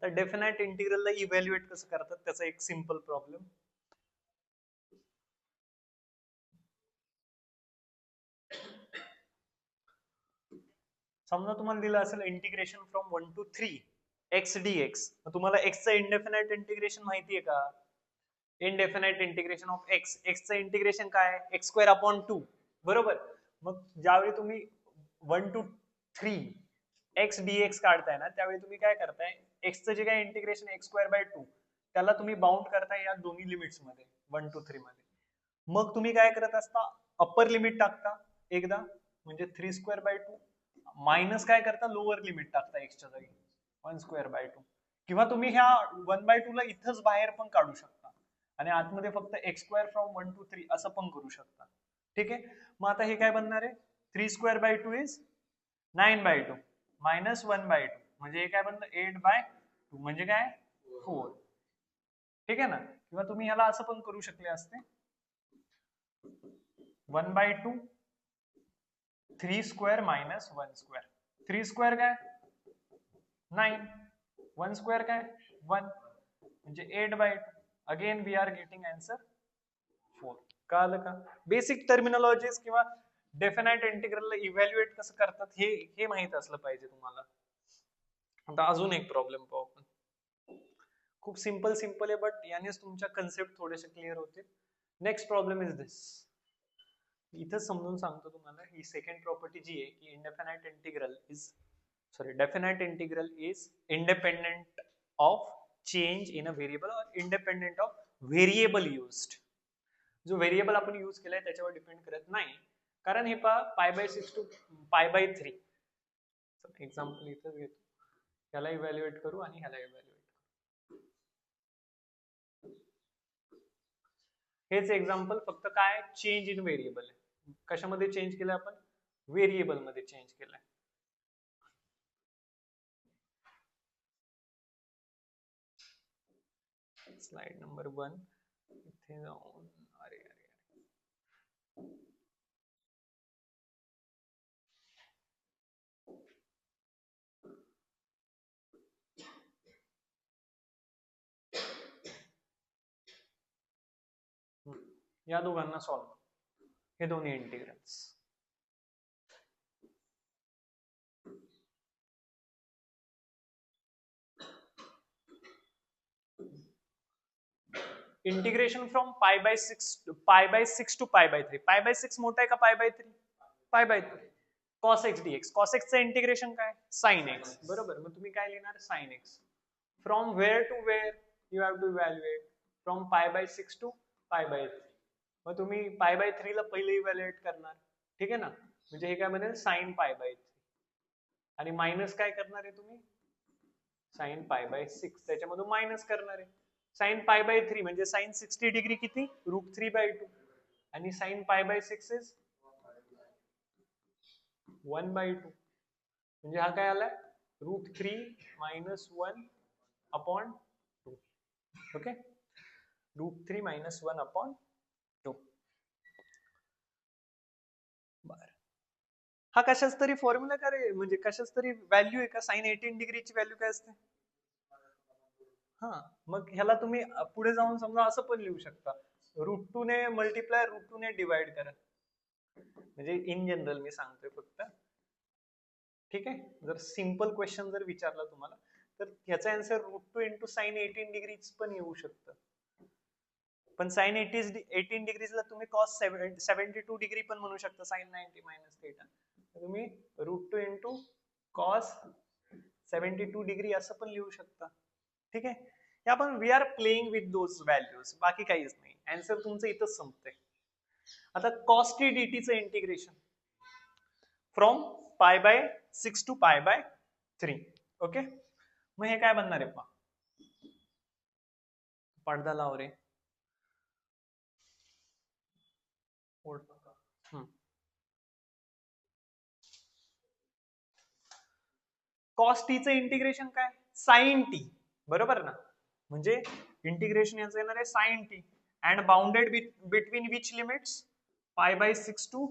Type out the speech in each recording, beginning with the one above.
तर definite इंटिग्रलला evaluate कसं करतात त्याचा एक सिंपल प्रॉब्लेम. समजा तुम्हाला दिलं असेल integration from 1 to 3 x dx. तुम्हाला x चं इंडेफिनाइट इंटिग्रेशन माहितीये का? Indefinite integration of x, x चं इंटिग्रेशन काय आहे? x स्क्वेअर अपॉन 2, बरोबर. मग ज्यावेळी तुम्ही 1 to 3 x dx काढताय ना, त्यावेळी तुम्ही काय करताय, x चं जे काय इंटिग्रेशन x स्क्वेअर बाय 2 त्याला तुम्ही बाउंड करताय या दोन्ही लिमिट्स मध्ये 1 to 3 मध्ये. मग तुम्ही काय करत असता, अप्पर लिमिट टाकता एकदा, म्हणजे 3 स्क्वेअर बाय 2, मायनस काय करता, लोअर लिमिट टाकता x च्या जागी 1 स्क्वेअर बाय 2, किंवा तुम्ही ह्या 1 बाय 2 ला इथंच बाहेर पण काढू शकता आणि आतमध्ये फक्त x स्क्वेअर फ्रॉम 1 to 3 असं पण करू शकता. ठीक आहे. मग आता हे काय बनणार आहे, 3 square by 2 is 9 by 2 minus 1 by 2, म्हणजे हे काय बनतं 8 बाय 2, म्हणजे काय 4. ठीक आहे ना. किंवा तुम्ही ह्याला असं पण करू शकले असते, 1 by 2 3 square minus 1 square. 3 square काय 9, 1 स्क्वेअर काय 1, म्हणजे 8 by 2. Again we are getting answer 4. कळलं का? बेसिक टर्मिनॉलॉजीज किंवा डेफिनाइट इंटिग्रलला इव्हॅल्युएट कसं करतात हे माहित असलं पाहिजे तुम्हाला. आता अजून एक प्रॉब्लेम पाहू आपण. खूप सिंपल आहे, बट यानेच तुमच्या कन्सेप्ट थोडेसे क्लिअर होतील. नेक्स्ट प्रॉब्लेम इज दिस. इथं समजून सांगतो तुम्हाला. ही सेकंड प्रॉपर्टी जी आहे की definite integral is independent of change in a variable और इंडिपेंडेंट ऑफ व्हेरिएबल युज्ड. जो व्हेरिएबल आपण यूज केलाय त्याच्यावर डिपेंड करत नाही, कारण हे पहा pi by 6 to pi by 3 example इथं घेतो, ह्याला इव्हॅल्युएट करू आणि ह्याला इव्हॅल्युएट करू. हेच एक्झाम्पल, फक्त काय चेंज इन व्हेरिएबल आहे. कशामध्ये चेंज केलंय आपण, व्हेरिएबल मध्ये चेंज केलंय. स्लाइड नंबर 1 इथे जाऊन, अरे या दोघांना सॉल्व्ह, हे दोन्ही integrals. Integration from pi by 6 to pi by 3. Pi by 6 मोठा आहे का पाय by 3? Pi by 3. cos x dx, cos x चं इंटिग्रेशन काय sin x, बरोबर. मग तुम्ही काय लिहिणार sin x. From where to where you have to evaluate, from pi by 6 to pi by 3. मग तुम्ही पाय बाय 3 ला पहिले इव्हॅल्युएट करणार, ठीक आहे ना, म्हणजे हे काय बनेल sin पाय बाय 3, आणि मायनस काय करणार आहे तुम्ही, sin पाय बाय 6, त्याच्यामधून मायनस करणार आहे. sin पाय बाय 3 म्हणजे sin 60 डिग्री किती, √3 बाय 2, आणि sin पाय बाय 6 इज 1 बाय 2, म्हणजे हा काय आलाय √3 minus 1 upon 2. Okay, √3 minus 1 upon 2. बर, हा कशाच तरी फॉर्म्युला का रे, म्हणजे कशाच तरी व्हॅल्यू आहे का, sin 18 डिग्रीची व्हॅल्यू काय असते. हा, मग ह्याला तुम्ही पुढे जाऊन समजा असं पण लिहू शकता, √2 ने मल्टिप्लाय, √2 ने डिवाइड करा, म्हणजे इन जनरल मी सांगतोय फक्त. ठीक आहे. जर सिंपल क्वेश्चन जर विचारला तुम्हाला, तर ह्याचा आन्सर √2 इंटू साइन 18 डिग्रीज पण येऊ शकतं. पण साइन 18 डिग्रीजला तुम्ही कॉस 72 डिग्री पण म्हणू शकता, साइन 90 मायनस थीटा. तुम्ही √2 इंटू कॉस 72 डिग्री असं पण लिहू शकता. ठीक आहे. हे आपण we are playing with those values, बाकी काहीच नाही. आन्सर तुमचं इथंच संपतंय. आता कॉस टी डीटीचं integration from pi by 6 to pi by 3. Okay, मग हे काय बनणार आहे पहा, पडदा लाव रे. कॉस टीचं इंटिग्रेशन काय, साइन टी, बरोबर ना, म्हणजे इंटिग्रेशन याचं येणार आहे sine T, and bounded between which limits, pi by 6 to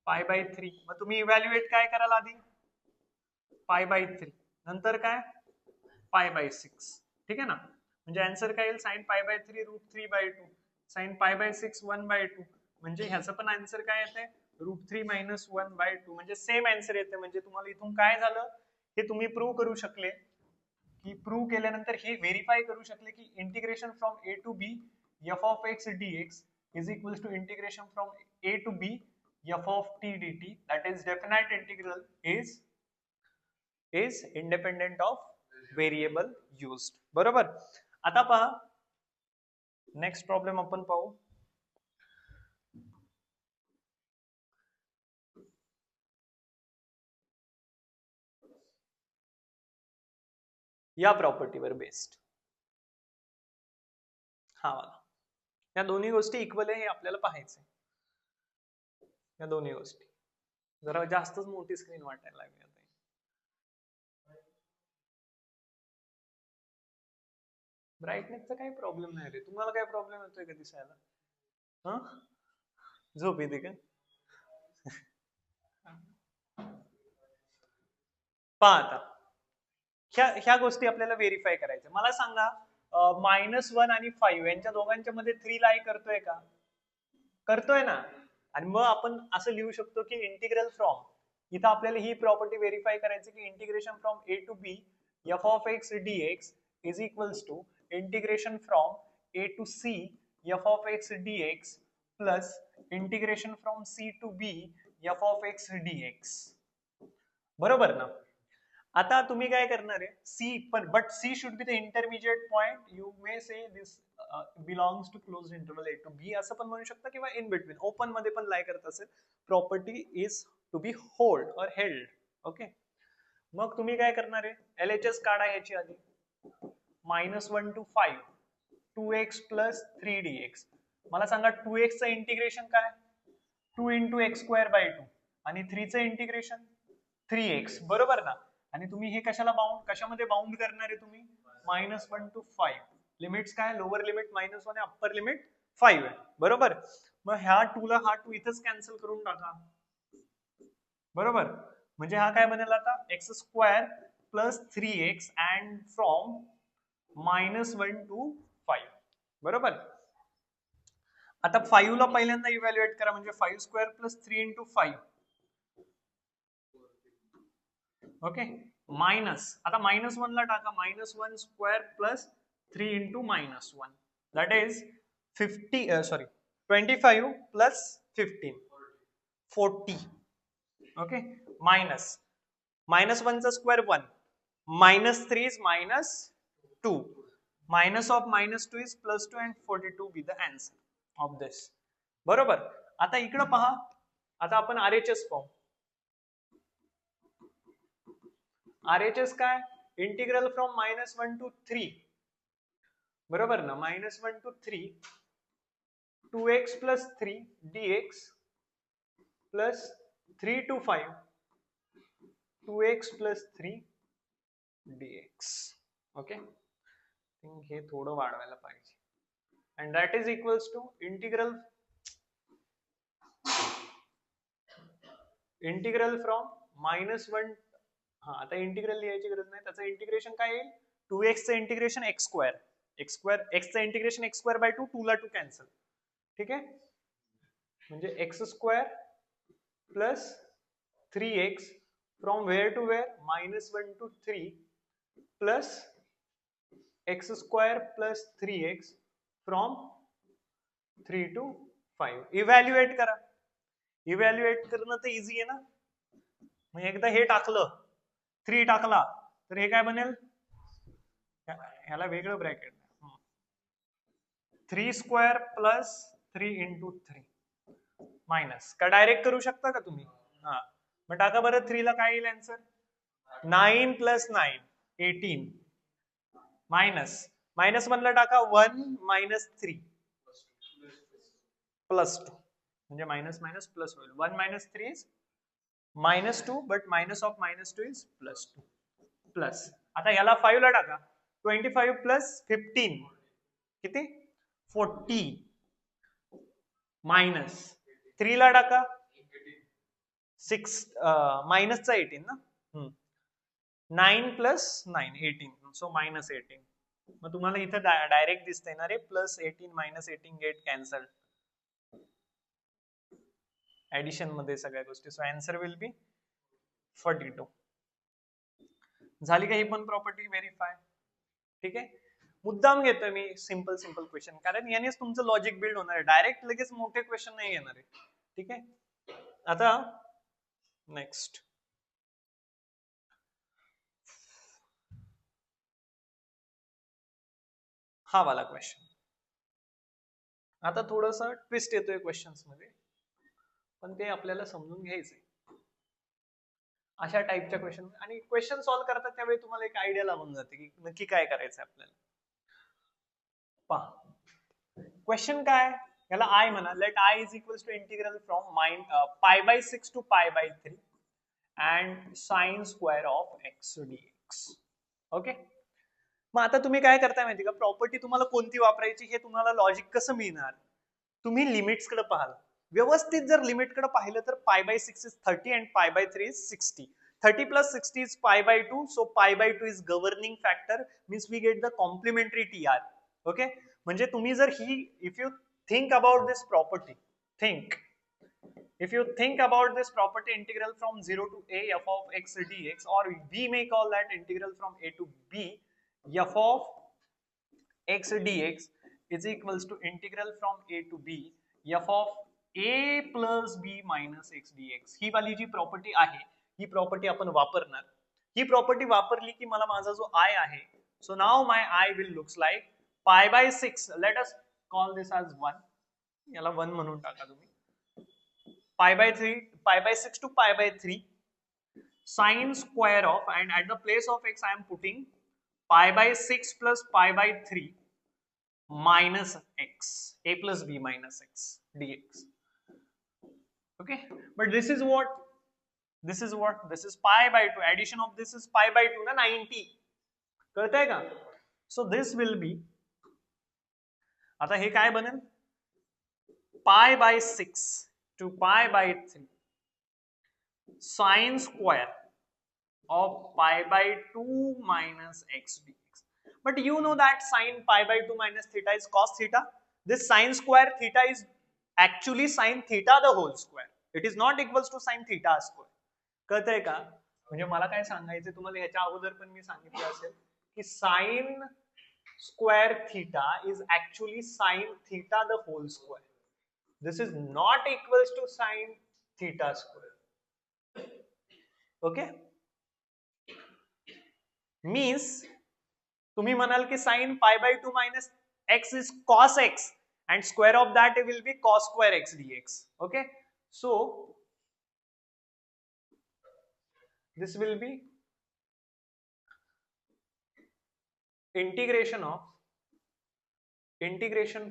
pi by 3. मग तुम्ही इव्हॅल्युएट काय कराल आधी, पाय बाय 3, नंतर काय π/6. ठीक आहे ना, म्हणजे आन्सर काय येईल sin π/3 √3/2 sin π/6 1/2 म्हणजे ह्याचं पण आन्सर काय येते √3 - 1/2 म्हणजे सेम आन्सर येते. म्हणजे तुम्हाला इथून काय झालं हे तुम्ही प्रूव्ह करू शकले की प्रूव्ह केल्यानंतर हे व्हेरीफाय करू शकले की integration from a to b f of x dx is equals to integration from a to b f of t dt, that is definite integral is independent of variable used. बरोबर. आता पहा next problem आपण पाहू. या प्रॉपर्टीवर based हा वाला, या दोन्ही गोष्टी इक्वल आहे हे आपल्याला पाहायचंय. या दोन्ही गोष्टी जरा जास्तच मोठी स्क्रीन वाटायला लागली आता. ब्राईटनेसचा काही प्रॉब्लेम नाही रे. तुम्हाला काय प्रॉब्लेम येतोय का दिसायला? हा, झोप येते का? पहा आता ह्या गोष्टी आपल्याला व्हेरीफाय करायच्या. मला सांगा -1 आणि 5 यांच्या दोघांच्या मध्ये 3 लाई करतोय का? करतोय ना. आणि मग आपण असं लिहू शकतो की इंटिग्रल फ्रॉम, इथं आपल्याला ही प्रॉपर्टी व्हेरीफाय करायची की integration from a to b f of x dx is equals to integration from a to c f of x dx plus integration from c to b f of x dx. बरोबर ना. आता तुम्ही काय करणार आहे C पण, but C should be the intermediate point. You may say this belongs to close interval A to B असं पण म्हणू शकता किंवा इन बिटवीन ओपन मध्ये पण लाई करत असेल. Property is to be hold और हेल्ड. ओके, मग तुम्ही काय करणार आहे LHS काढा याची आधी. -1 to 5 2x plus 3dx. मला सांगा 2x चं इंटिग्रेशन काय 2 into x²/2 आणि 3 चं इंटिग्रेशन 3x. बरोबर ना. आणि तुम्ही हे कशामध्ये बाउंड करणार आहे तुम्ही -1 to 5. लिमिट्स काय लोअर लिमिट -1 आहे, अप्पर लिमिट 5 आहे. बरोबर. मग ह्या 2 ला हा 2 इथंच कॅन्सल करून टाका. बरोबर. म्हणजे हा काय बनेल आता x² plus 3x and from -1 to 5. बरोबर. आता 5 ला पहिल्यांदा इव्हॅल्युएट करा म्हणजे 5² प्लस 3 into 5. ओके, मायनस आता -1 ला टाका -1² plus 3 into -1 that is 25 plus 15 40. Okay, minus -1 चा square 1 -3 is -2 minus of -2 is +2 and 42 be the answer of this. बरोबर. आता इकडे पहा, आता आपण RHS पाहू. RHS काय इंटिग्रल फ्रॉम -1 to 3. बरोबर ना. -1 to 3 2x plus 3 dx plus 3 to 5 2x plus 3 dx. Okay, हे थोडं वाढवायला पाहिजे. and that is equals to integral from -1. हा, आता इंटिग्रल लिहायची गरज नाही, त्याचं इंटिग्रेशन काय येईल 2x चं इंटिग्रेशन x², x चं इंटिग्रेशन x²/2 2 ला 2 कॅन्सल. ठीक आहे, म्हणजे x² plus 3x from where to where -1 to 3 plus x² plus 3x from 3 to 5. Evaluate करा. इव्हॅल्युएट करणं तर इझी आहे ना. मग एकदा हे टाकलं 3 टाकला तर हे काय बनेल, ह्याला वेगळं ब्रॅकेट 3² प्लस 3 into 3 मायनस का डायरेक्ट करू शकता का तुम्ही. हा, मग टाका बरं 3 ला काय येईल आन्सर 9 प्लस 9 18 मायनस -1 ला टाका 1 - 3 प्लस 2 म्हणजे मायनस मायनस प्लस होईल. 1 - 3 is -2 but minus of -2 is +2 plus. आता याला 5 ला टाका 25 प्लस 15 किती 40 मायनस 3 ला टाका 6 मायनसचा 18 ना 9 प्लस 9 18, सो मायनस 18. मग तुम्हाला इथं डायरेक्ट दिसतंय ना रे, plus 18 minus 18 get cancel addition मध्ये सगळ्या गोष्टी. So answer will be 42. झाली का ही पण प्रॉपर्टी व्हेरीफाय? ठीक आहे. मुद्दाम घेतोय मी सिंपल सिंपल क्वेश्चन, कारण यानेच तुमचं लॉजिक बिल्ड होणार आहे. डायरेक्ट लगेच मोठे क्वेश्चन नाही येणार आहे. ठीक आहे. आता नेक्स्ट, हा वाला क्वेश्चन. आता थोडस ट्विस्ट येतोय क्वेश्चन्स मध्ये, पण ते आपल्याला समजून घ्यायचंय. अशा टाईपच्या क्वेश्चन, आणि क्वेश्चन सॉल्व्ह करतात त्यावेळी तुम्हाला एक आयडिया लागून जाते की नक्की काय करायचंय आपल्याला. पहा क्वेश्चन काय, याला आय म्हणा. Let I is equals to integral from pi by 6 to pi by 3 and sine square of x dx. Okay. मग आता तुम्ही काय करताय माहिती का, प्रॉपर्टी तुम्हाला कोणती वापरायची हे तुम्हाला लॉजिक कसं मिळणार, तुम्ही लिमिट्स कडे पाहाल. व्यवस्थित जर लिमिट कडे पाहिलं तर पाय बाय 6 इज 30 अँड पाय by 3 is 60. 30 plus 60 is pi by 2, so pi by 2 is governing factor, means we get the complementary TR. Okay, म्हणजे तुम्ही जर ही, if you think about this property, if you think about this property, integral from 0 to a f of x dx, or we may call that integral from a to b f of x dx is equals to integral from a to b f of a plus b minus x dx. ही वाली जी property आहे, ही property आपण वापरणार. ही property वापरली की मला माझा जो I आहे, so now my I will looks like pi by 6. Let us call this as 1. याला 1 म्हणून टाका तुम्ही. पाय by 3, pi by 6 to pi by 3 sin square of, and at the place of x I am putting pi by 6 plus pi by 3 minus x, a plus b minus x dx. Okay, but this is what, this is pi by 2. Addition of this is pi by 2 na, 90. कळतंय का? So this will be, आता हे काय बनेल, pi by 6 to pi by 3 sin square of pi by 2 minus x dx. But you know that sin pi by 2 minus theta is cos theta. This sin square theta is actually sin theta the whole square. It is not equals to sin theta square. कळतंय का? म्हणजे मला काय सांगायचं तुम्हाला, ह्याच्या अगोदर पण मी सांगितलं असेल की sin square theta is actually sin theta the whole square. This is not equals to sin theta square. Okay? Means तुम्ही म्हणाल की sin pi by 2 minus x is cos x and square of that will be cos square x dx. Okay, so this will be integration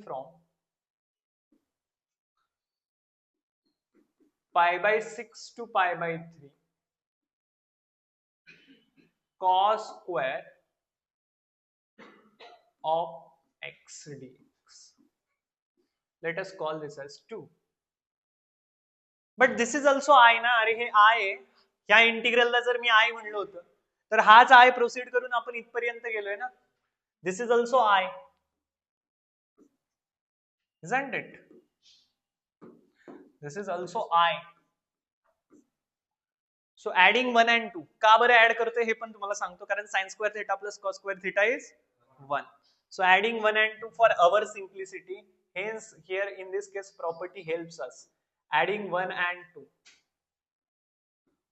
from pi by 6 to pi by 3 cos square of x dx. Let us call this as 2. But this is also I ना, अरे हे I आहे. ह्या इंटिग्रलला जर मी I म्हणलं होतं तर हाच I प्रोसीड करून आपण इथपर्यंत गेलोय ना. This is also I, isn't it? This is also I. So adding 1 and 2, का बरं ऍड करतोय हे पण तुम्हाला सांगतो, कारण sin square theta plus cos square theta is 1. So adding 1 and 2 for our simplicity, hence here in this case property helps us. Adding 1 and 2,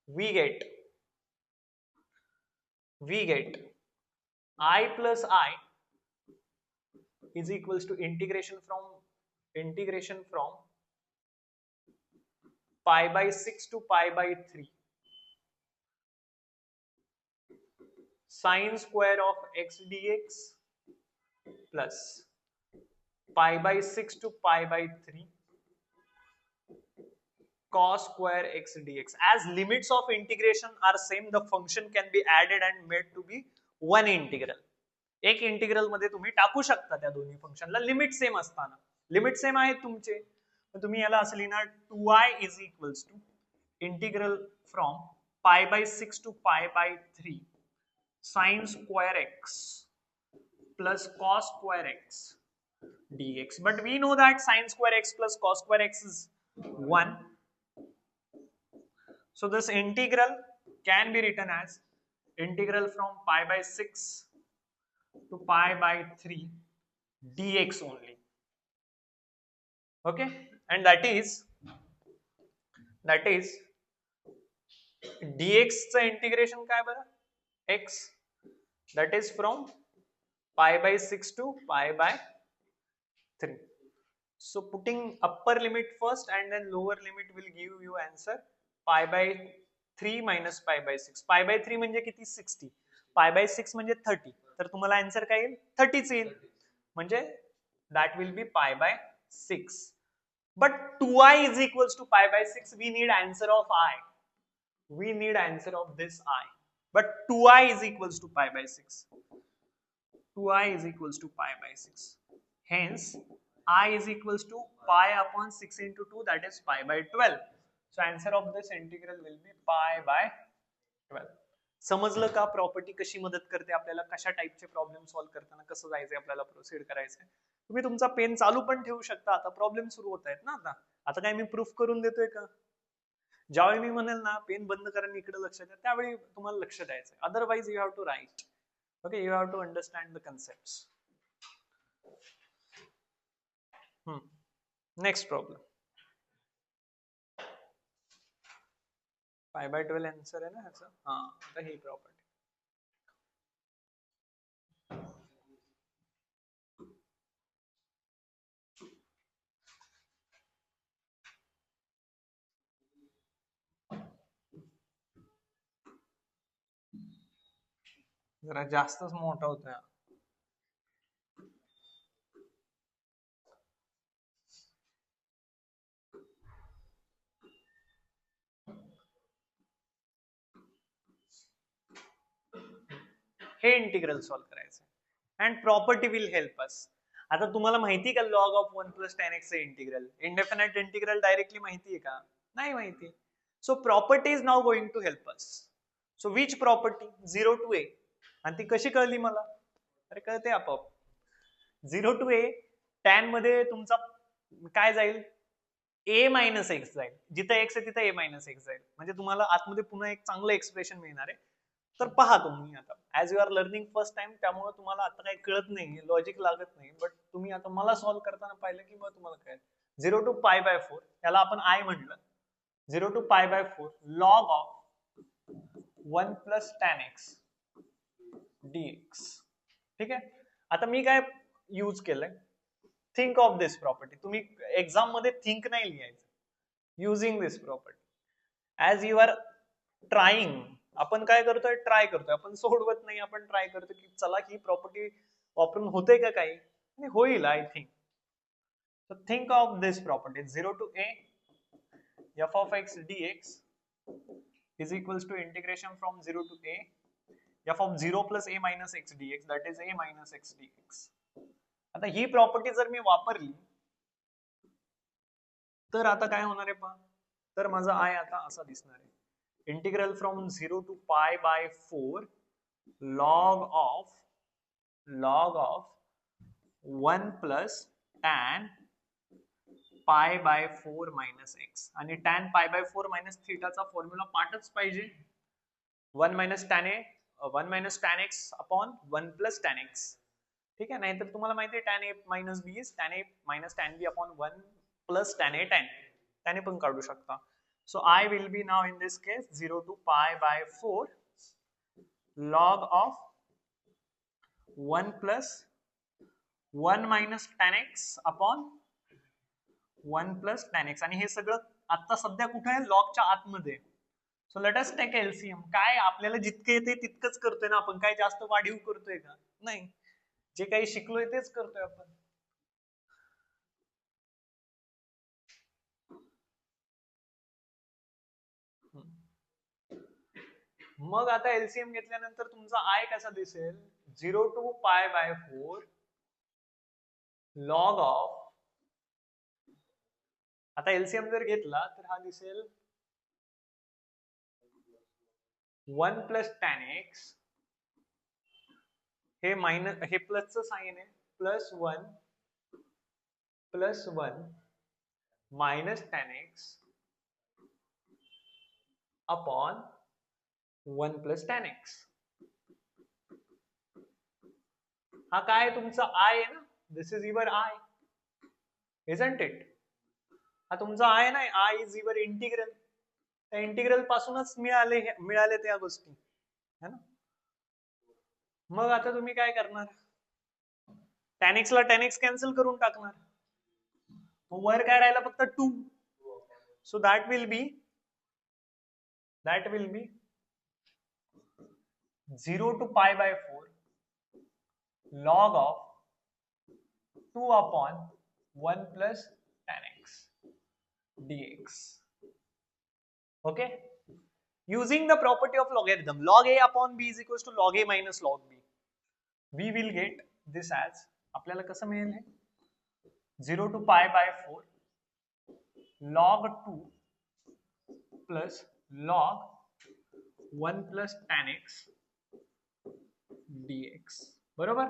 we get I plus I is equals to integration from pi by 6 to pi by 3 sin square of x dx plus pi by 6 to pi by 3 cos square x dx. As limits of integration are same, the function can be added and made to be one integral. एक integral मध्ये तुम्ही टाकू शकता त्या दोन्ही फंक्शनला, limit same असताना. Limit same आहेत तुमचे, तर तुम्ही याला असं लिहिणार 2i is equals to integral from pi by 6 to pi by 3 sin square x plus cos square x dx. But we know that sin square x plus cos square x is 1. So this integral can be written as integral from pi by 6 to pi by 3 dx only. Okay, and that is dx चं integration काय बरं, x, that is from pi by 6 to pi by 3. So putting upper limit first and then lower limit will give you answer pi by 3 minus pi by 6. pi by 3 म्हणजे किती, 60. pi by 6 म्हणजे 30. तर तुम्हाला answer काय येईल, 30 येईल. म्हणजे that will be pi by 6. But 2i is equals to pi by 6. We need answer of I. We need answer of this I. But 2i is equals to pi by 6. 2i is equals to pi by 6. Hence, I is equals to pi upon 6 into 2, that is pi by 12. So answer of this integral will be pi by 12. समजलं का property कशी मदत करते आपल्याला, कशा टाइपचे problem solve करताना कसं जायचंय आपल्याला, प्रोसीड करायचंय. तुम्ही तुमचा पेन चालू पण ठेवू शकता. आता प्रॉब्लेम सुरू होत आहेत ना. आता काय मी प्रूफ करून देतोय का? ज्यावेळी मी म्हणेल ना पेन बंद करा आणि इकडे लक्ष द्या, त्यावेळी तुम्हाला लक्ष द्यायचंय. Otherwise you have to write. Okay, you have to understand the concepts. Next problem. pi by 12 answer आहे ना ह्याचा. हा, आता ही प्रॉपर्टी. जरा जास्तच मोठा होता. हे इंटिग्रल सॉल्व्ह करायचं and property will help us. आता तुम्हाला माहिती का log of 1 plus tan x चे इंटिग्रल, इंडेफिनाइट इंटिग्रल डायरेक्टली माहिती आहे का? नाही माहिती. So property is now going to help us. So which property, 0 to a. आणि ती कशी कळली मला? अरे कळते आपोआप. 0 to a tan मध्ये तुमचा काय जाईल, a मायनस एक्स जाईल. जिथे x आहे तिथे a मायनस एक्स जाईल. म्हणजे तुम्हाला आतमध्ये पुन्हा एक चांगलं एक्सप्रेशन मिळणार आहे. तर पहा तुम्ही आता, as you are learning first time, त्यामुळे तुम्हाला आता काही कळत नाही, लॉजिक लागत नाही. बट तुम्ही आता मला सॉल्व्ह करताना पाहिलं की मग तुम्हाला कळेल. 0 to pi by 4 याला आपण I म्हटलं. 0 to pi by 4 log of 1 plus tan x dx. ठीक आहे. आता मी काय यूज केलंय, थिंक ऑफ दिस प्रॉपर्टी. तुम्ही एक्झाम मध्ये थिंक नाही लिहायचं. Using this property as you are trying. आपण काय करतोय, ट्राय करतोय. आपण सोडवत नाही, आपण ट्राय करतोय की चला ही प्रॉपर्टी वापरून होते का काही, आणि होईल I think. So think of this property. 0 to a f of x dx is equals to integration from 0 to a f of 0 plus a minus x dx, that is a minus x dx. आता ही property जर मी वापरली तर आता काय होणार आहे पहा. तर माझा I आता असा दिसणार आहे. Integral from 0 to pi by 4 log of 1 plus tan pi by 4 minus x. आणि tan pi by 4 minus theta चा फॉर्म्युला पाठच पाहिजे. 1 minus tan x upon 1 plus tan x. ठीक आहे. नाहीतर तुम्हाला माहिती आहे tan a minus b is tan a minus tan b upon 1 plus tan a tan. त्याने पण काढू शकता. So I will be now in this case 0 to pi by 4 log of 1 plus 1 minus tan x upon 1 plus tan x. आणि हे सगळं आता सध्या कुठे आहे, लॉगच्या आतमध्ये. So let us take LCM. काय आपल्याला जितके येते तितकंच करतोय ना आपण, काय जास्त वाढीव करतोय का? नाही. जे काही शिकलोय तेच करतोय आपण. मग आता एलसीएम घेतल्यानंतर तुमचा I कसा दिसेल, 0 to pi by 4 log of, आता एलसीएम जर घेतला तर हा दिसेल 1 plus tan x हे मायनस, हे प्लसचं साइन आहे, +1 minus tan x upon 1 + tan x. हा काय तुमचा आय आहे ना, this is your I, isn't it. हा तुमचा आय ना, आय इज युअर इंटिग्रल. त्या इंटिग्रल पासूनच मिळाले त्या गोष्टी है ना. मग आता तुम्ही काय करणार, tan x ला tan x कॅन्सल करून टाकणार, वर काय राहिला फक्त 2. So that will B 0 to π/4 log of 2 upon 1 plus tan x dx. Okay, using the property of logarithm, log a upon b is equals to log a minus log b. We will get this as, आपल्याला कसं मिळेल हे, 0 to π/4 log 2 plus log 1 plus tan x dx. बरोबर.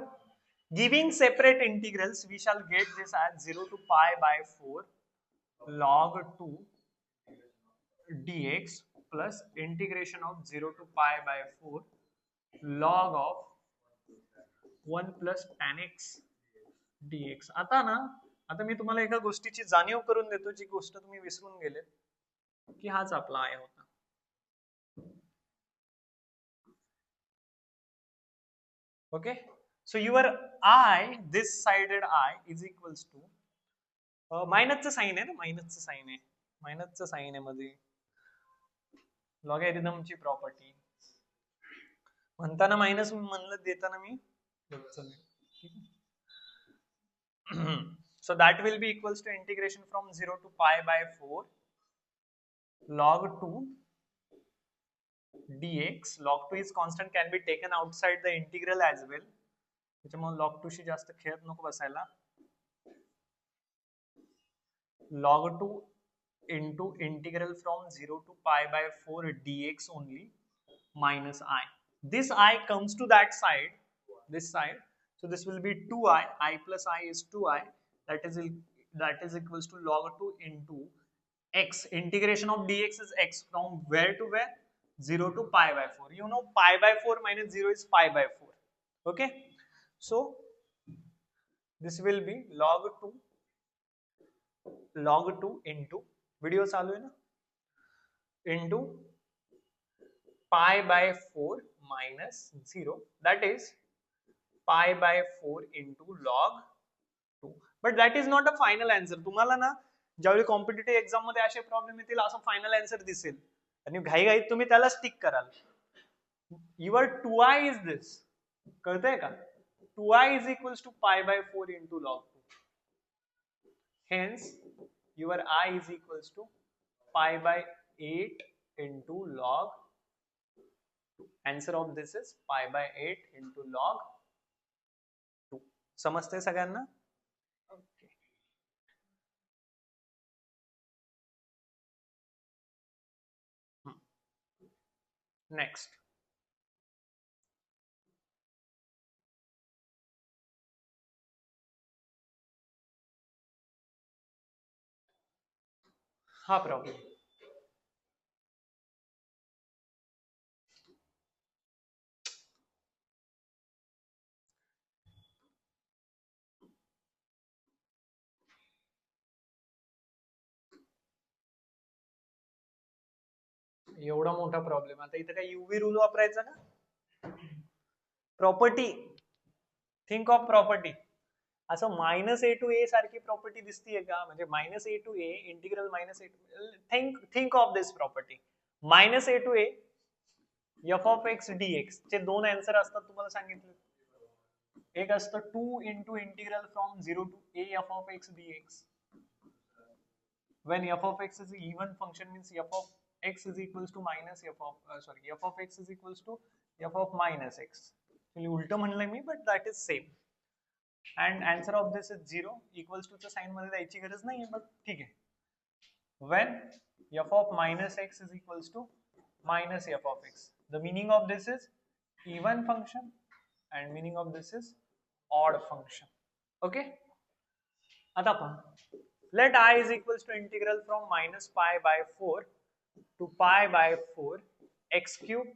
Giving separate integrals, we shall get this as 0 to π/4 log 2 dx plus integration of 0 to π/4 log of 1 plus tan x dx. आता मी तुम्हाला एका गोष्टीची जाणीव करून देतो, जी गोष्ट तुम्ही विसरून गेले, की हाच आपला आय होता. Okay, so your I, this sided I is equals to मायनसचं साइन आहे ना, मायनसचं साइन आहे मध्ये, लॉगॅरिथमची प्रॉपर्टी म्हणताना मायनस म्हणलं, देताना मी. So that will be equals to integration from 0 to π/4 log 2 dx. Log 2 is constant, can be taken outside the integral as well. त्याच्यामुळे log 2 शी जास्त खेळत नको बसायला. log 2 into integral from 0 to π/4 dx only minus I. This I comes to that side, this side. So this will be 2i, I plus I is 2i, that is equals to log 2 into x. Integration of dx is x from where to where? 0 to π/4. You know π/4 minus 0 is π/4. Okay, so this will be log 2 into, video चालू है ना, into π/4 minus 0, that is π/4 into log 2. But that is not a final answer. तुम्हाला ना ज्यावेळी competitive exam मध्ये असे problem येतील, असं फायनल आन्सर दिसेल आणि घाईघाईत तुम्ही त्याला स्टिक कराल. युअर 2i इज दिस, कळतंय का? 2i is equals to π/4 into log 2. Hence, your I is equals to π/8 into log 2. Answer of this is π/8 into log 2. समजते सगळ्यांना? Okay. Next. हा प्रॉब्लेम, एवढा मोठा प्रॉब्लेम. आता इथं काय युव्ही रूल वापरायचा ना, प्रॉपर्टी, थिंक ऑफ प्रॉपर्टी. असं -a to a सारखी प्रॉपर्टी दिसतीये का? म्हणजे -a to a integral -a to, think of this property. -a to a f of x dx चे दोन आन्सर असतात, तुम्हाला सांगितलं. एक असतं 2 into integral from 0 to a f of x dx. When f of x is an even function, means f of x is equals to minus f of x is equals to f of minus x. उलट म्हणलंय मी, but that is same. And answer of this is 0. Equals to च्या sign मध्ये द्यायची गरज नाहीये, but ठीक आहे. When f of minus x is equals to minus f of x, the meaning of this is even function and meaning of this is odd function. Okay, आता आपण let I is equals to integral from minus pi by 4 to pi by 4 x cube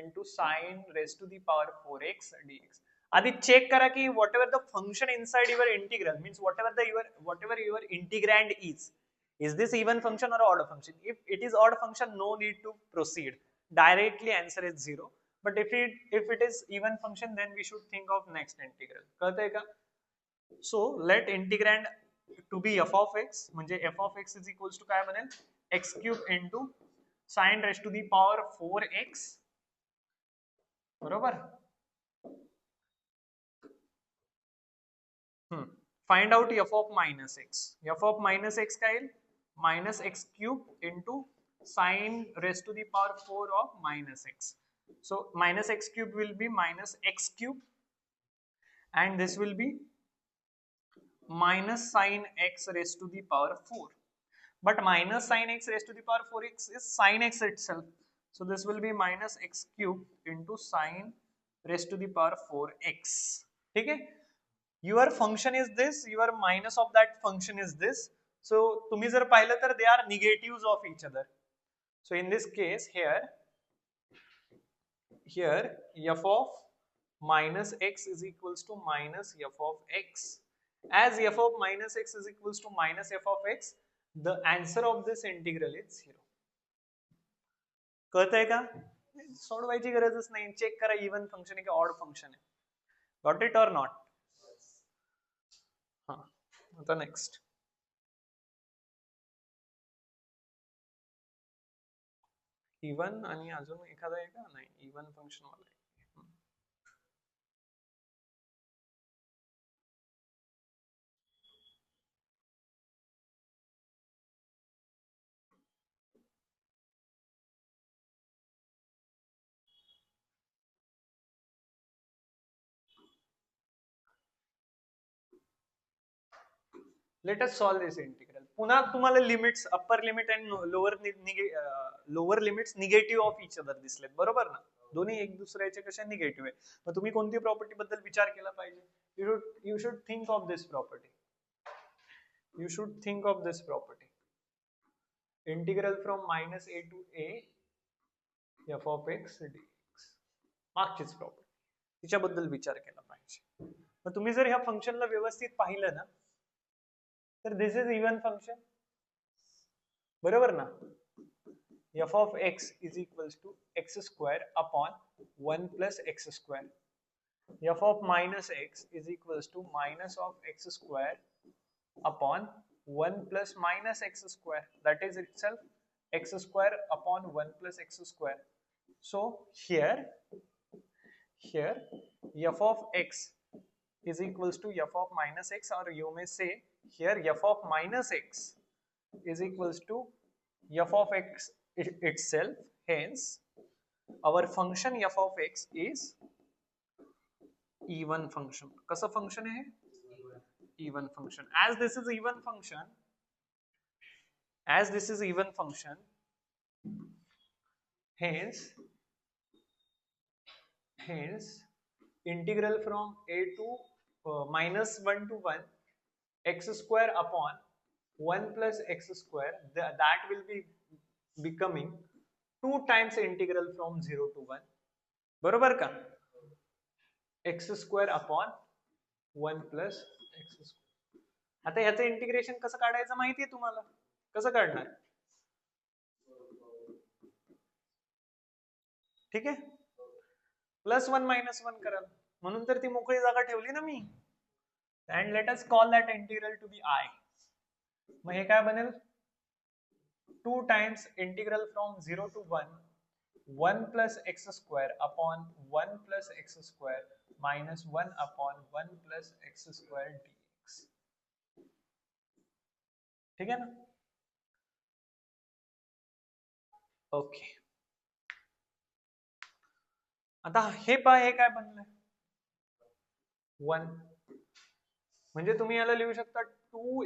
into sine raised to the power 4x dx. आधी check करा की whatever the function inside your integral means whatever your integrand is this even function or odd function? If it is odd function, no need to proceed. Directly answer is 0. But if it is even function, then we should think of next integral. कळतंय का? So let integrand to be f of x म्हणजे f of x is equals to काय बनेल x cube into sine raised to the power 4x बरोबर. Find out f of minus x. F of minus x काय येईल minus x cube into sine raised to the power 4 of minus x. So minus x cube will be minus x cube and this will be minus sine x raised to the power 4. But minus sine x raised to the power 4x is sine x itself. So this will be minus x cube into sine raised to the power 4x. Okay? Your function is this, your minus of that function is this. So तुम्ही जर पाहिलं तर they are negatives of each other. So in this case here f of minus x is equals to minus f of x. As f of minus x is equals to minus f of x, the answer of this integral is 0. कळतंय का? सोडवायची गरजच नाही. Check करा even function आहे की odd function आहे. Got it और नॉट? हां, आता नेक्स्ट इवन आणि अजून एखादा आहे का? नाही, इवन फंक्शन वाला आहे. Let us solve this integral. पुन्हा तुम्हाला लिमिट्स अप्पर लिमिट आणि lower limits negative of each other दिसलेत बरोबर ना. दोन्ही एक दुसऱ्याच्या कशा निगेटिव्ह आहे. मग तुम्ही कोणती प्रॉपर्टी बद्दल विचार केला पाहिजे? You should think of this property. You should think of this property. Integral from minus a to a f of x dx. मागचीच प्रॉपर्टी तिच्याबद्दल विचार केला पाहिजे. मग तुम्ही जर ह्या फंक्शनला व्यवस्थित पाहिलं ना तर दिस इज इवन फंक्शन बरोबर ना. f of x is equals to x square upon 1 plus x square. f of minus x is equals to minus of x square upon 1 plus minus x square, that is itself x square upon 1 plus x square. So here f of x is equals to f of minus x, or you may say here f of minus x is equals to f of x itself. Hence our function f of x is even function. कसं function आहे? Even function. As this is even function, hence integral from a to minus 1 to 1 x square upon 1 plus x square, that will be becoming 2 times integral from 0 to 1 बरोबर का. x square upon 1 plus x square. आता ह्याचं integration कसं काढायचं माहिती आहे तुम्हाला? कसं काढणार? ठीक आहे, प्लस 1 मायनस 1 कराल म्हणून तर ती मोकळी जागा ठेवली ना मी. And let us call that integral to be I. मग हे काय बनेल? 2 times integral from 0 to 1 plus x square upon 1 plus x square minus 1 upon 1 plus x square dx. ठीक आहे ना. ओके, आता हे पहा, हे काय बनलंय 1. म्हणजे तुम्ही याला लिहू शकता 2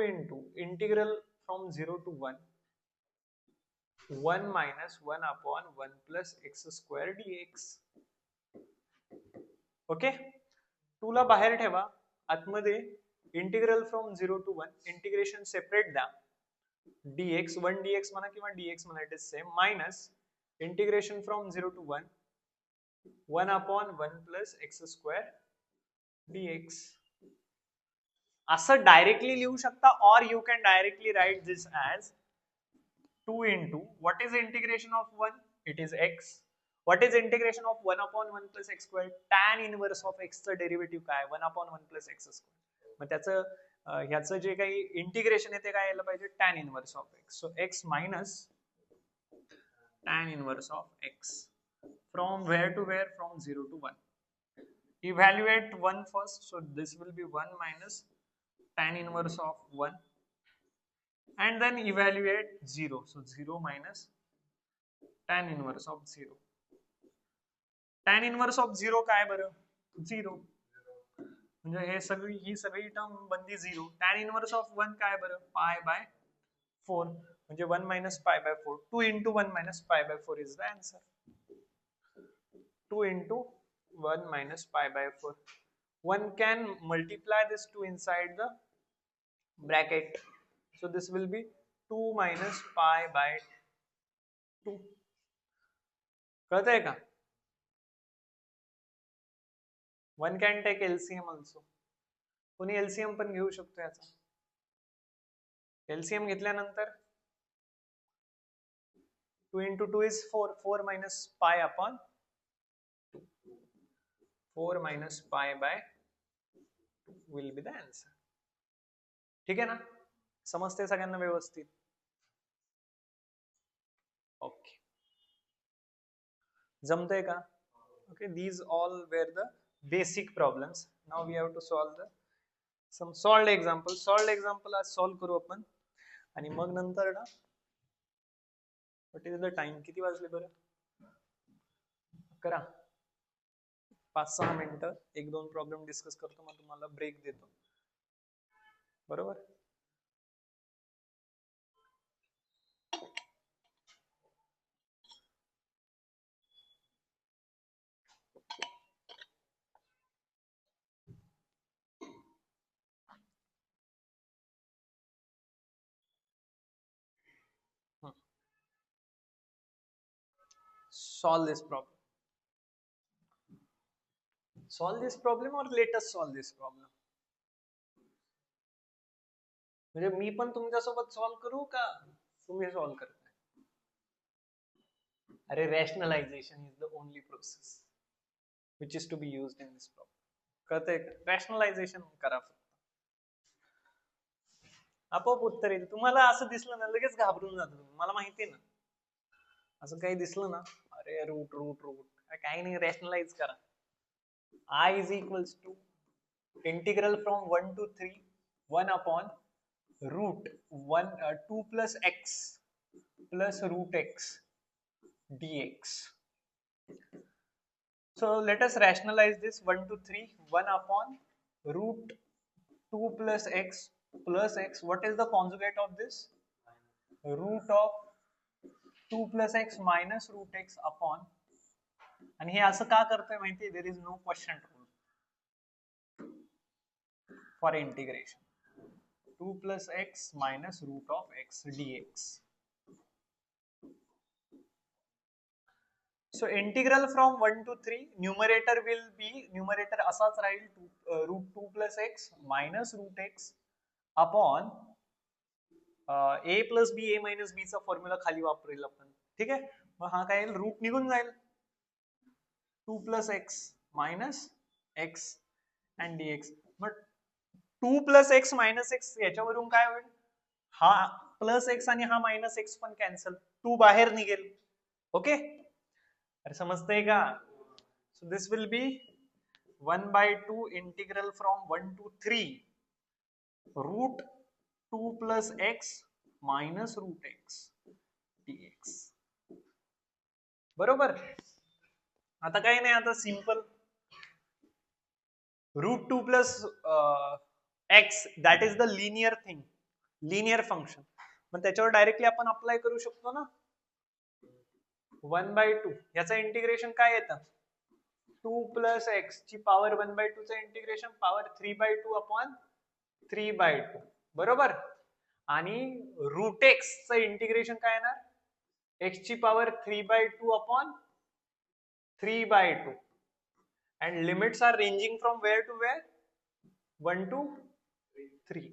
into integral from 0 to 1 1 minus 1 upon 1 plus x square dx. Okay, 2 ला बाहेर ठेवा, आतमध्ये integral from 0 to 1 integration separate द्या, dx 1 dx म्हणा किंवा dx म्हणा, it is same, minus integration from 0 to 1 1 upon 1 plus x square dx. असं directly लिहू शकता, और you can directly right this as 2 into what is integration of 1? It is x. What is integration of 1 upon 1 plus x square? Tan inverse of x चं derivative काय? 1 upon 1 plus x square. मग त्याचं ह्याचं जे काही integration आहे ते काय यायला पाहिजे? tan inverse of x. So x minus tan inverse of x. From where to where? From 0 to 1. Evaluate 1 first. So this will be 1 minus tan inverse of 1. And then evaluate 0. So 0 minus tan inverse of 0. Tan inverse of 0 काय बरं? 0. म्हणजे ही सगळी term बनली 0. Tan inverse of 1 काय बरं? pi by 4. म्हणजे 1 minus pi by 4. 2 into 1 minus pi by 4 is the answer. 2 into 1 minus pi by 4. One can multiply this 2 inside the bracket. So this will be 2 minus pi by 2. कळतंय का? One can take LCM also. कोणी LCM पण घेऊ शकतो याचा. LCM घेतल्यानंतर 2 into 2 is 4. 4 minus pi upon 2. 4 minus pi by 2 will be the answer. ठीक आहे ना? समजते सगळ्यांना व्यवस्थित? ओके, जमतंय का? Okay, these all were the basic problems. Now we have to solve some solved examples. Solved example आज solve करू आपण, आणि मग नंतर ना, what is the time? किती वाजले बरं? 11. 5-6 मिनिटं 1-2 प्रॉब्लेम डिस्कस करतो, मग तुम्हाला ब्रेक देतो. बरोबर? Solve this problem. Solve this problem or let us solve this problem. म्हणजे मी पण तुमच्यासोबत सॉल्व करू का तुम्ही सॉल्व करताय? अरे, rationalization is the only process which is to be used in this problem. कळतंय का? रॅशनलायझेशन करा फक्त, आपोआप उत्तर येईल. तुम्हाला असं दिसलं ना, लगेच घाबरून जातो. मला माहिती आहे ना, असं काही दिसलं ना, अरे रूट रूट रूट काही नाही, रॅशनलाइज करा. I is equals to integral from 1 to 3 1 upon root 2 plus x plus root x dx. So let us rationalize this. 1 to 3 1 upon root 2 plus x plus x. What is the conjugate of this? Root of 2 plus x minus root x upon, आणि हे असं का करतोय माहिती? There is no question rule for integration. 2 plus x minus root of x dx. So integral from 1 to 3, numerator will be, numerator असाच राहील, root 2 plus x minus root x upon a plus b, a minus b चा formula खाली वापरेल आपण. ठीक आहे, मग हा काय, रूट निघून जाईल, 2 plus x minus x and dx. मग 2 plus x minus x याच्यावरून काय होईल? हा प्लस x आणि हा मायनस x पण कॅन्सल, 2 बाहेर निघेल. ओके, अरे समजतंय का? So this will be 1/2 integral from 1 to 3 root 2 plus x minus root x dx. बरोबर? आता काही नाही, आता simple, root 2 plus x, that is the linear thing, linear function. मग त्याच्यावर डायरेक्टली आपण अप्लाय करू शकतो ना. 1/2 याचं इंटिग्रेशन काय येतं 2 प्लस एक्स ची पॉवर 1/2 चं इंटिग्रेशन पॉवर 3/2 अपॉन 3/2 बरोबर. आणि रूट एक्स चं इंटिग्रेशन काय येणार एक्स ची power 3/2 upon 3/2 and limits are ranging from where to where 1 to 3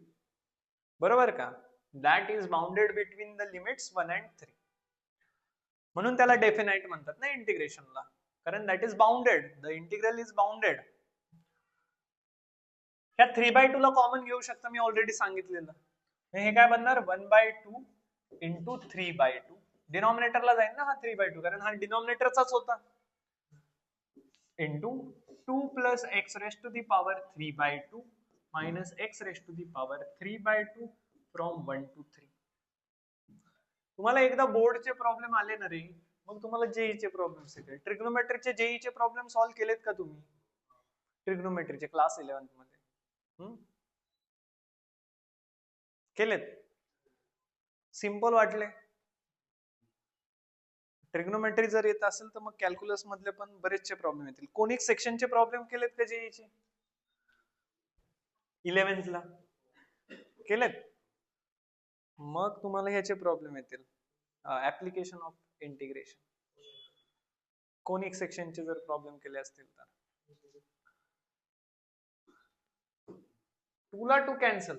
बरोबर का. that is bounded between the limits 1 and 3 म्हणून त्याला डेफिनाइट म्हणतात ना इंटिग्रेशनला, कारण that is bounded, the integral is bounded. ह्या 3/2 ला कॉमन घेऊ शकता, मी ऑलरेडी सांगितलेलं. हे काय बनणार 1/2 इंटू 3/2 डिनॉमिनेटरला जाईल ना हा 3/2 कारण हा डिनॉमिनेटरचाच होता into 2 plus x raise to the power 3/2 minus x raise to the power 3/2 from 1 to 3. तुम्हाला एकदा बोर्डचे प्रॉब्लेम आले ना रे, मग तुम्हाला जेईचे प्रॉब्लेम्स येतील. ट्रिग्नोमेट्रीचे जेईचे प्रॉब्लेम सॉल्व्ह केलेत का तुम्ही ट्रिग्नोमेट्रीचे क्लास 11th मध्ये केलेत? सिंपल वाटले? ट्रिग्नोमेट्री जर येत असेल तर मग कॅल्क्युलस मधले पण बरेचसे प्रॉब्लेम येतील. कोनिक सेक्शनचे प्रॉब्लेम केलेत का जेईचे 11th ला केलेत? मग तुम्हाला ह्याचे प्रॉब्लेम येतील ऍप्लिकेशन ऑफ इंटिग्रेशन. कोनिक सेक्शनचे जर प्रॉब्लेम केले असतील तर 2 ला 2 कॅन्सल.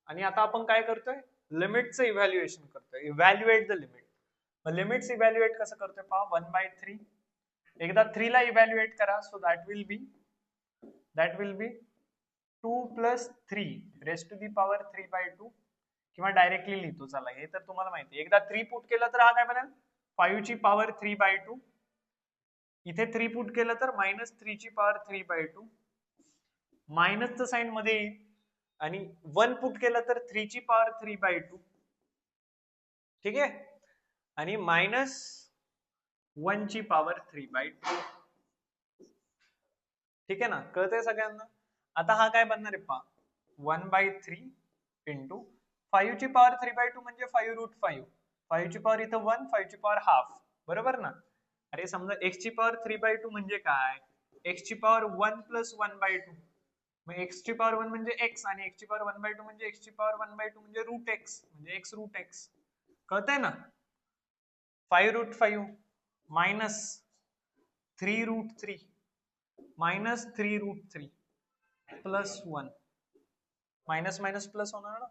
आणि आता आपण काय करतोय लिमिटचं इव्हॅल्युएशन करतोय, evaluate the limit. Limits evaluate कसं करतोय पहा 1/3 एकदा 3 ला इव्हॅल्युएट करा, so that will be 2 plus 3 raise to the power 3/2 किंवा डायरेक्टली लिहितो चला, हे तर तुम्हाला माहिती. एकदा 3 पुट केलं तर हा काय बनेल 5 ची पॉवर 3/2. इथे 3 पुट केलं तर -3 ची पॉवर 3/2 मायनसचं साइन मध्ये येईल. आणि 1 पुट केलं तर 3 ची पॉवर 3/2 ठीक आहे, आणि -1 ची पॉवर 3/2 ठीक आहे ना. कळतंय सगळ्यांना? आता हा काय बनणार आहे पहा 1/3 इंटू 5 ची पॉवर 3/2 म्हणजे 5√5. 5 ची पॉवर इथं 1, 5 ची पॉवर हाफ बरोबर ना. अरे समजा x ची पॉवर 3/2 म्हणजे काय x ची पॉवर 1 प्लस 1/2. मग x ची पॉवर 1 म्हणजे x आणि x ची पॉवर 1/2 म्हणजे x ची पॉवर 1/2 म्हणजे रूट x म्हणजे x रूट x. कळतंय ना. 5√5 minus 3√3 minus 3√3 plus 1 minus minus plus होणार ना.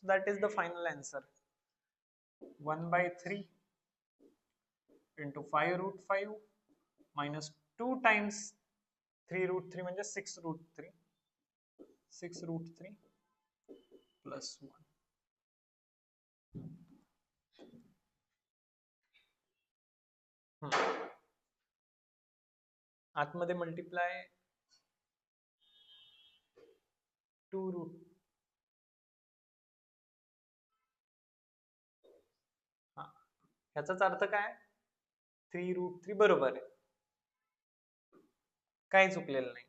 So that is the final answer 1/3 into 5√5 minus 2 times 3√3 म्हणजे 6√3 6√3 plus 1. आतमध्ये मल्टिप्लाय 2√. ह्याचाच अर्थ काय 3√3 बरोबर आहे, काही चुकलेलं नाही.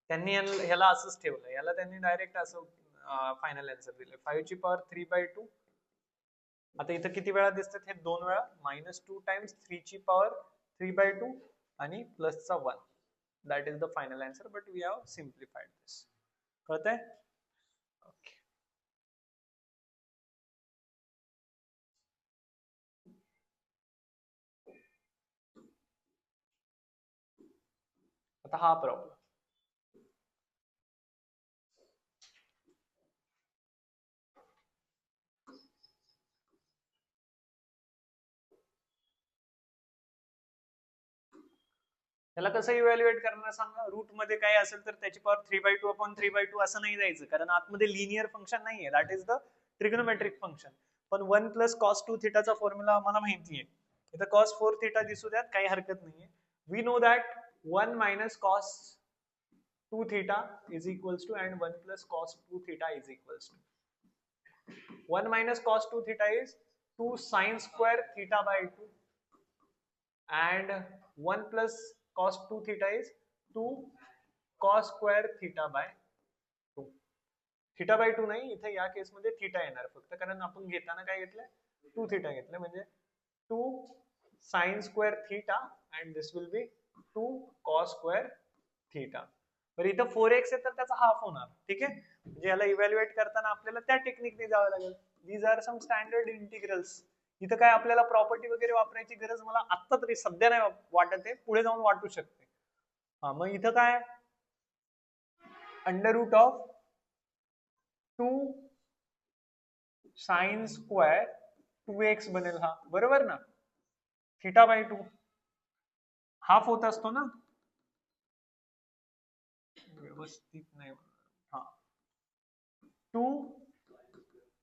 त्यांनी ह्याला असंच ठेवलं, याला त्यांनी डायरेक्ट असं फायनल आन्सर दिलं 5 ची पॉवर 3/2. आता इथं किती वेळा दिसतात हे 2 वेळा -2 टाइम्स 3 ची पॉवर 3/2 आणि प्लसचा 1. That is the final answer but we have simplified this. कळतंय? ओके. आता हा प्रॉब्लेम त्याला कसं इव्हॅल्युएट करणार सांगा. रूट मध्ये काय असेल तर त्याची पॉवर 3/2 अपॉन 3/2 असं नाही जायचं, कारण आतमध्ये लिनियर फंक्शन नाहीये. That is the trigonometric function. पण 1 प्लस कॉस 2 थिटाचा फॉर्म्युला आम्हाला माहिती आहे. इथं कॉस 4 थिटा दिसू द्यात, काही हरकत नाहीये. We know that 1 minus cos 2 theta is equals to and 1 plus cos 2 theta is equals to 1 minus cos 2 theta is 2 sin square theta by 2 and 1 plus cos 2 theta is 2 cos square theta by 2. theta by 2 नाही, इथे या केस मध्ये theta येणार फक्त, कारण आपण घेताना काय घेतलंय 2 theta घेतलंय, म्हणजे 2 sin square theta and this will be 2 cos square theta. बरं इथं 4x आहे तर त्याचा हाफ होणार. ठीक आहे, म्हणजे याला इव्हॅल्युएट करताना आपल्याला त्या टेक्निकने जावं लागेल. These are some standard integrals. इथं काय आपल्याला प्रॉपर्टी वगैरे वापरायची गरज मला आत्ता तरी सध्या नाही वाटत आहे, पुढे जाऊन वाटू शकते. हा मग इथं काय under root of 2 sine square 2x बनेल हा, बरोबर ना. थीटा बाय 2 हाफ होत असतो ना, व्यवस्थित नाही. हा 2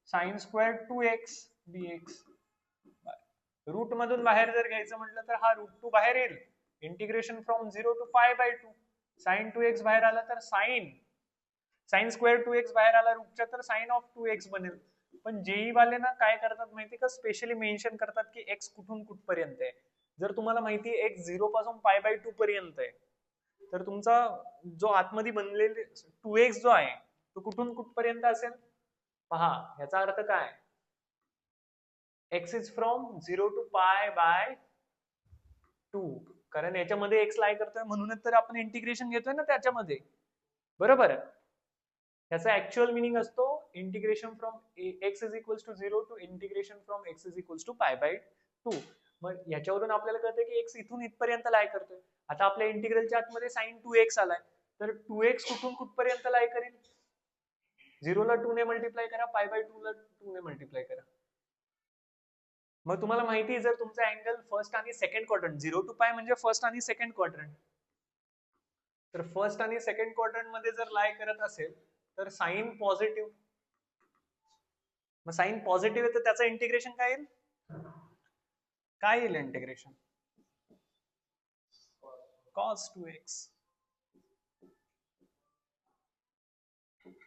sine square 2x dx. Route मधून बाहेर जर घ्यायचं म्हटलं तर हा रूट 2 बाहेर येईल. Integration from 0 to pi by 2. Sine 2x बाहेर आला तर साइन स्क्वेअर 2x बाहेर आला रूटच्या तर साइन ऑफ 2x बनेल. पण जेई वाले ना काय करतात माहिती का, स्पेशली मेन्शन करतात की x कुठून कुठपर्यंत आहे. जर तुम्हाला माहिती आहे x 0 पासून पाय बाय 2 पर्यंत आहे तर तुमचा जो आतमध्ये बनलेले 2x जो आहे तो कुठून कुठपर्यंत असेल पहा. याचा अर्थ काय, x is from 0 to pi by 2, कारण याच्यामध्ये x लाय करतोय म्हणूनच तर आपण इंटिग्रेशन घेतोय ना त्याच्यामध्ये, बरोबर. याचा ऍक्च्युअल मिनिंग असतो integration from x is equals to 0 to integration from x is equals to pi by 2. मग याच्यावरून आपल्याला कळतं की x इथून इथपर्यंत लाय करतोय. आता आपल्या इंटिग्रलच्या आतमध्ये साइन 2x आलाय तर 2x कुठून कुठपर्यंत लाय करेल, 0 ला 2 ने मल्टिप्लाय करा, पाय बाय 2 ला 2 ने मल्टिप्लाय करा. मग तुम्हाला माहिती आहे जर तुमचा अँगल फर्स्ट आणि सेकंड क्वाड्रंट, 0 to पाय म्हणजे फर्स्ट आणि सेकंड क्वाड्रंट, तर फर्स्ट आणि सेकंड क्वाड्रंट मध्ये जर लाय करत असेल तर साइन पॉझिटिव्ह. मग साइन पॉझिटिव्ह आहे तर त्याचं इंटिग्रेशन काय येईल, काय येईल इंटिग्रेशन, cos 2x.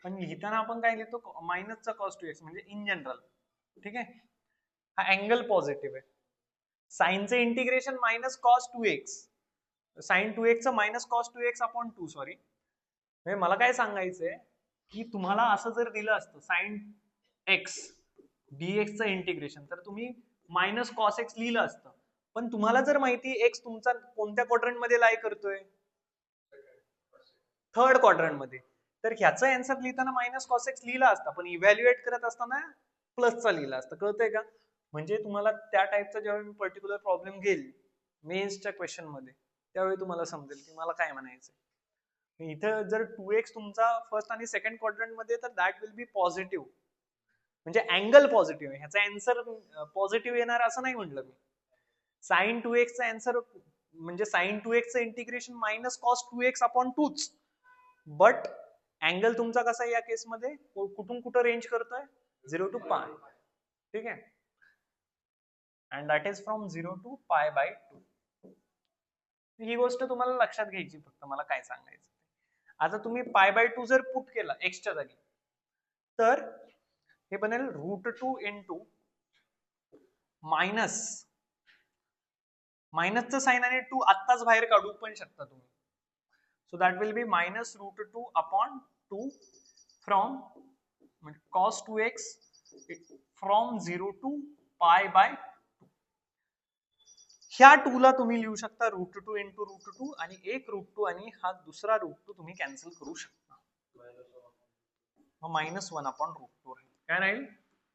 पण लिहिताना आपण काय लिहितो, मायनसचा cos 2x म्हणजे इन जनरल. ठीक आहे, हा अँगल पॉझिटिव्ह आहे. साइनचं integration minus cos 2x, sine 2x चं minus cos 2x upon 2. Sorry, म्हणजे मला काय सांगायचंय की तुम्हाला असं जर दिलं असतं साइन x dx चं इंटिग्रेशन तर तुम्ही मायनस कॉस x लिहिलं असतं. पण तुम्हाला जर माहिती x तुमचा कोणत्या क्वाड्रंट मध्ये लाय करतोय, थर्ड क्वाड्रंट मध्ये, तर ह्याचं आन्सर लिहिताना मायनस कॉस एक्स लिहिला असता पण इव्हॅल्युएट करत असताना प्लसचा लिहिला असता. कळतंय का, म्हणजे तुम्हाला त्या टाईपचा जेव्हा मी पर्टिक्युलर प्रॉब्लेम घेईल मेन्सच्या क्वेश्चन मध्ये त्यावेळी तुम्हाला समजेल की मला काय म्हणायचं. इथं जर 2x तुमचा फर्स्ट आणि सेकंड क्वाड्रंट मध्ये तर दॅट विल बी पॉझिटिव्ह, म्हणजे अँगल पॉझिटिव्ह आहे. ह्याचा आन्सर पॉझिटिव्ह येणार असं नाही म्हटलं मी. साइन 2x चा आन्सर म्हणजे साइन 2x चं integration minus cos 2x upon 2च, बट अँगल तुमचा कसा या केस मध्ये कुठून कुठं रेंज करतोय, 0 to पाय. ठीक आहे, and that is from 0 to pi by 2. ही गोष्ट तुम्हाला लक्षात घ्यायची, फक्त मला काय सांगायचं. आता तुम्ही पाय बाय 2 जर पुट केला एक्सच्या जागी तर हे बनेल √2 इंटू मायनसचं साइन आणि 2 आत्ताच बाहेर काढू पण शकता तुम्ही. So that will be minus √2 upon 2 from cos 2x from 0 to pi by 2. ह्या 2 ला तुम्ही लिहू शकता √2 इंटू √2 आणि एक √2 आणि हा दुसरा √2 तुम्ही कॅन्सल करू शकता. मग -1 अपॉन √2 काय राहील,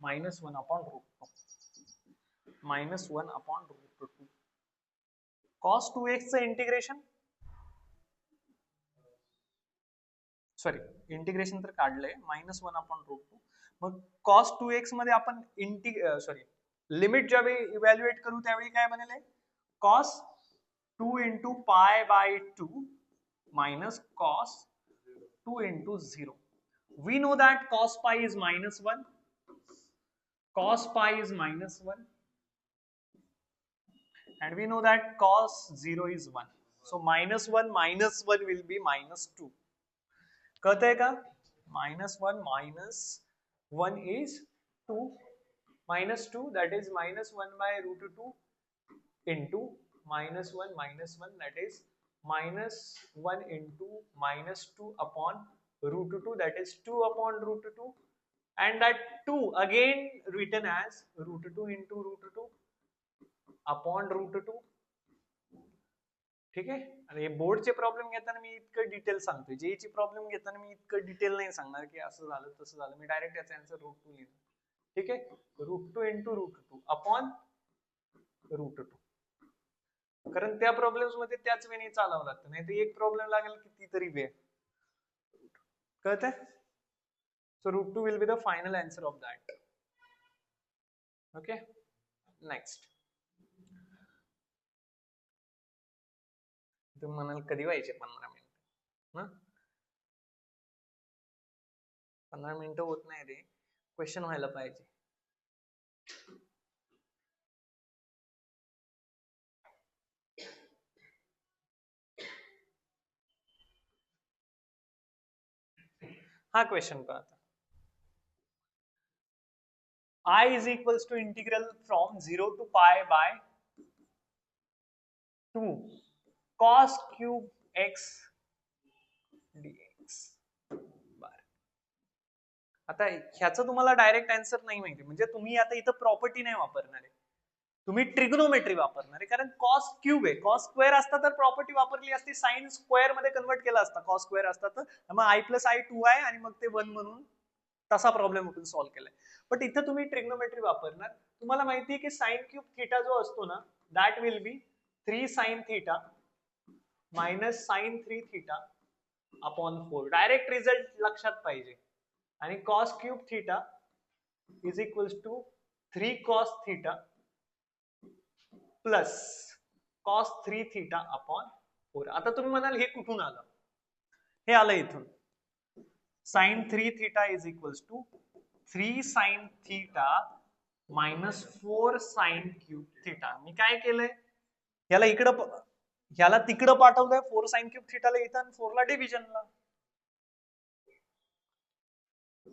-1 अपॉन √2, -1 अपॉन √2. cos 2x चं इंटिग्रेशन, सॉरी इंटिग्रेशन तर काढलंय, -1 अपॉन √2. मग cos 2x मध्ये आपण लिमिट ज्यावेळी इव्हॅल्युएट करू त्यावेळी काय बनेल, cos 2 into pi by 2 minus cos 2 into 0. We know that cos pi is -1, cos pi is -1 and we know that cos 0 is 1. So -1 will be -2. कळतंय का, -1 -1 is 2, -2 that is -1 by √2 into -1 that is -1 into -2 upon √2 that is 2 upon √2 and that 2 again written as √2 into √2 upon √2. ठीक आहे. आणि बोर्डचे problem घेताना मी इतकं detail सांगतोय, जेईची problem घेताना मी इतकं डिटेल नाही सांगणार की असं झालं तसं झालं. मी डायरेक्ट याचा आन्सर √2 लिहितो. ठीक आहे. √2 इंटू √2 अपॉन √2. कारण त्या प्रॉब्लेम्स मध्ये त्याच वेने चालावं लागतं, नाही तर एक प्रॉब्लेम लागेल कितीतरी वे. कळतंय? So √2 will be the final answer of that. Okay. Next. तुम्ही म्हणाल कधी व्हायचे 15 मिनिट? 15 मिनिटं होत नाही रे, क्वेश्चन व्हायला पाहिजे. हा क्वेश्चन पहा. I is equals to integral from 0 to pi by 2 cos cube x dx. आता ह्याचं तुम्हाला डायरेक्ट आन्सर नाही माहिती, म्हणजे तुम्ही आता इथं प्रॉपर्टी नाही वापरणार आहे, तुम्ही ट्रिग्नोमेट्री वापरणार आहे. कारण कॉस क्यूब आहे, कॉस स्क्वेअर असता तर प्रॉपर्टी वापरली असती, साइन स्क्वेअर मध्ये कन्वर्ट केला असता. कॉस स्क्वेअर असता तर मग i प्लस i 2i आणि मग ते 1 म्हणून तसा प्रॉब्लेम आपण सॉल्व्ह केलाय. बट इथं तुम्ही ट्रिग्नोमेट्री वापरणार. तुम्हाला माहिती आहे की साइन क्यूब थिटा जो असतो ना, that will be 3 sine theta minus sine 3 theta upon 4. Direct result लक्षात पाहिजे. आणि cos cube theta is equals to 3 cos theta plus cos 3 theta upon 4. आता तुम्ही म्हणाल हे कुठून आलं? हे आलं इथून. sin 3 theta is equals to 3 sin theta minus 4 sin cube theta. मी काय केलंय, याला इकडं याला तिकडं पाठवलंय, 4 sin क्यूब थिटाला इथं आणि 4 ला डिव्हिजनला.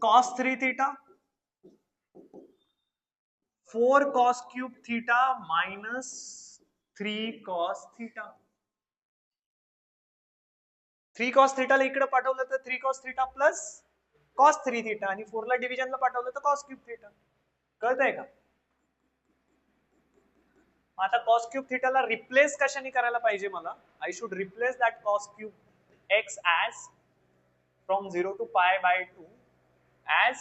cos 3 theta 4 cos cube theta minus 3 cos theta. 3 cos theta ला इकडे पाठवलं तर 3 cos theta plus cos 3 theta आणि 4 ला डिव्हिजनला पाठवलं तर cos cube theta. कळतंय का? आता cos cube theta ला रिप्लेस कशाने करायला पाहिजे मला? I should replace that cos cube x as from 0 to pi by 2 as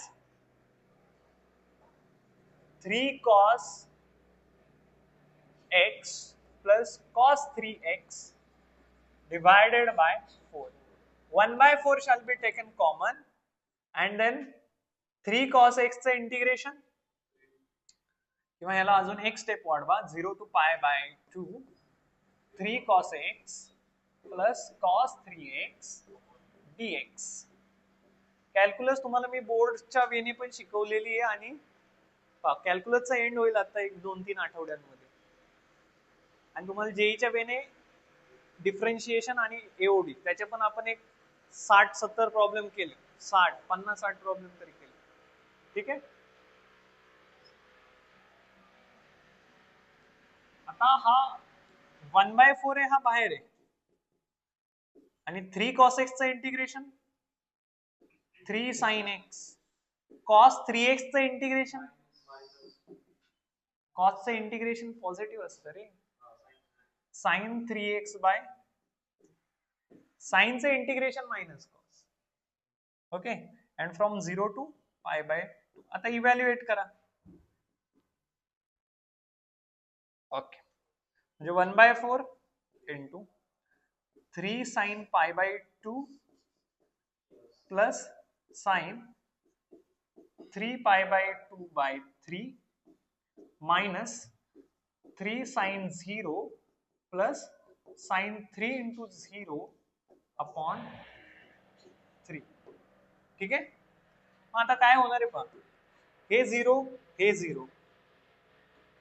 3 cos x plus cos 3x divided by 4. 1 by 4 shall be taken common and then 3 cos x चं integration किंवा याला अजून एक step वाढवा, 0 to pi by 2 3 cos x plus cos 3x dx. Calculus तुम्हाला मी बोर्डच्या वेने पण शिकवलेली आहे आणि कॅल्क्युलसचा एंड होईल आता 1-2-3 आठवड्यांमध्ये. आणि तुम्हाला जेईच्या वेने डिफरन्शिएशन आणि एओडी त्याचे पण आपण एक 60-70 प्रॉब्लेम केले, 50-60 प्रॉब्लेम तरी केले. ठीक आहे. आता हा 1/4 आहे, हा बाहेर आहे आणि 3 cos x चं integration 3 sin x cos 3x चं इंटिग्रेशन, cos चं इंटिग्रेशन पॉझिटिव्ह असतं रे, sin 3x बाय sin चं integration minus cos. Okay. And from 0 to pi by 2. आता इव्हॅल्युएट करा. ओके. म्हणजे 1/4 into 3 sin pi by 2 plus sin 3 pi by 2 by 3 minus 3 sin 0 plus sin 3 into 0 upon 3. ठीक आहे. मग आता काय होणार आहे पहा, हे 0 हे 0.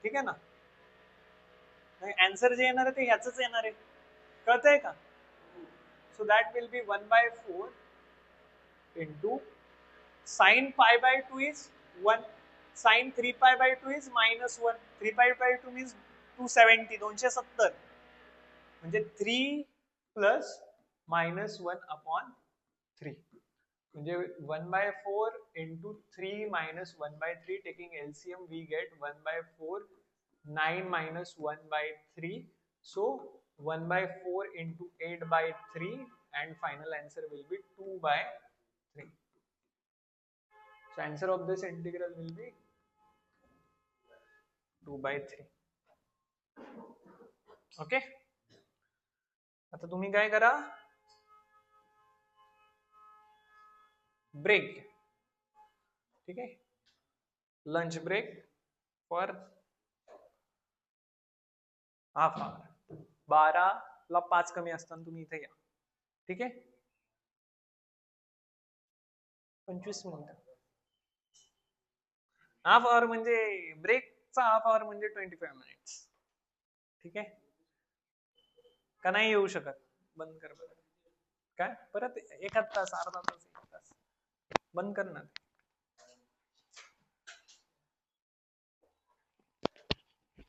ठीक आहे ना. आन्सर जे येणार आहे ते ह्याचंच येणार आहे. कळतंय का? So that will B 1/4 into sin pi by 2 is 1, sin 3 pi by 2 is minus 1. 3 pi by 2 means 270, 270. म्हणजे 3 plus minus 1 upon 3. म्हणजे 1/4 into 3 minus 1/3 taking LCM we get 1/4 9 minus 1 by 3. So 1 by 4 into 8 by 3 and final answer will be 2 by 3. So answer of this integral will be 2 by 3. Okay. आता तुम्ही काय करा, break, ठीक आहे, lunch break for half hour. 12 ला 5 कमी असताना तुम्ही इथे या, ठीक आहे. 25 मिनिटं. हाफ आवर म्हणजे ब्रेकचा हाफ आवर म्हणजे 25 मिनिट्स, ठीक आहे. का नाही येऊ शकत? बंद कर बरं. काय परत 1 तास, अर्धा तास, 1 तास बंद कर ना.